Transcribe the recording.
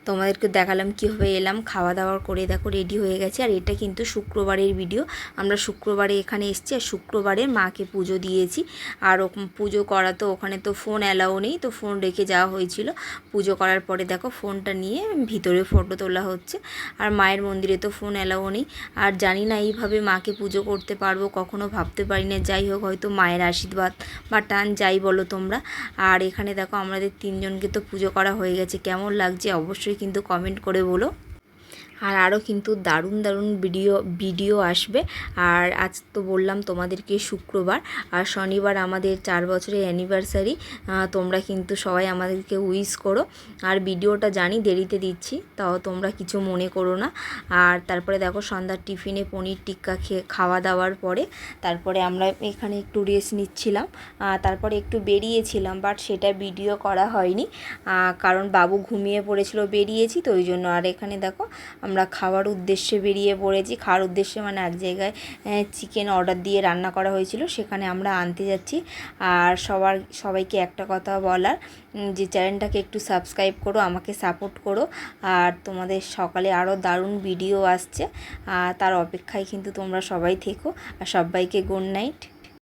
তোমাদেরকে দেখালাম কীভাবে এলাম। খাওয়া দাওয়া করে দেখো রেডি হয়ে গেছে। আর এটা কিন্তু শুক্রবারের ভিডিও। আমরা শুক্রবারে এখানে এসেছি আর শুক্রবারে মাকে পুজো দিয়েছি। আর পুজো করা তো ওখানে তো ফোন অ্যালাউ নেই, তো ফোন রেখে যাওয়া হয়েছিল। পুজো করার পরে দেখো ফোনটা নিয়ে ভিতরে ফটো তোলা হচ্ছে। আর মায়ের মন্দিরে তো ফোন অ্যালাউ নেই। আর জানি না এইভাবে মাকে পুজো করতে পারবো, কখনো ভাবতে পারি না। যাই হোক, হয়তো মায়ের আশীর্বাদ বা টান যাই বলো তোমরা। আর এখানে দেখো আমাদের তিনজনকে তো পুজো করা হয়ে গেছে। কেমন লাগছে অবশ্যই কিন্তু কমেন্ট করে বলো। আর আরও কিন্তু দারুণ দারুণ ভিডিও আসবে। আর আজ তো বললাম তোমাদেরকে শুক্রবার, আর শনিবার আমাদের 4 বছরের অ্যানিভার্সারি। তোমরা কিন্তু সবাই আমাদেরকে উইশ করো। আর ভিডিওটা জানি দেরিতে দিচ্ছি, তাও তোমরা কিছু মনে করো না। আর তারপরে দেখো সন্ধ্যার টিফিনে পনির টিক্কা খাওয়া দাওয়ার পরে তারপরে আমরা এখানে একটু রেস্ট নিচ্ছিলাম। তারপরে একটু বেরিয়েছিলাম, বাট সেটা ভিডিও করা হয়নি, কারণ বাবু ঘুমিয়ে পড়েছিল, বেরিয়েছি তো ওই জন্য। আর এখানে দেখো আমরা খাওয়ার উদ্দেশ্যে বেরিয়ে পড়েছি। খাওয়ার উদ্দেশ্যে মানে এক জায়গায় চিকেন অর্ডার দিয়ে রান্না করা হয়েছিল, সেখানে আমরা আনতে যাচ্ছি। আর সবাইকে একটা কথা বলার, যে চ্যানেলটাকে একটু সাবস্ক্রাইব করো, আমাকে সাপোর্ট করো। আর তোমাদের সকালে আরও দারুণ ভিডিও আসছে, তার অপেক্ষায় কিন্তু তোমরা সবাই থেকো। আর সবাইকে গুড নাইট।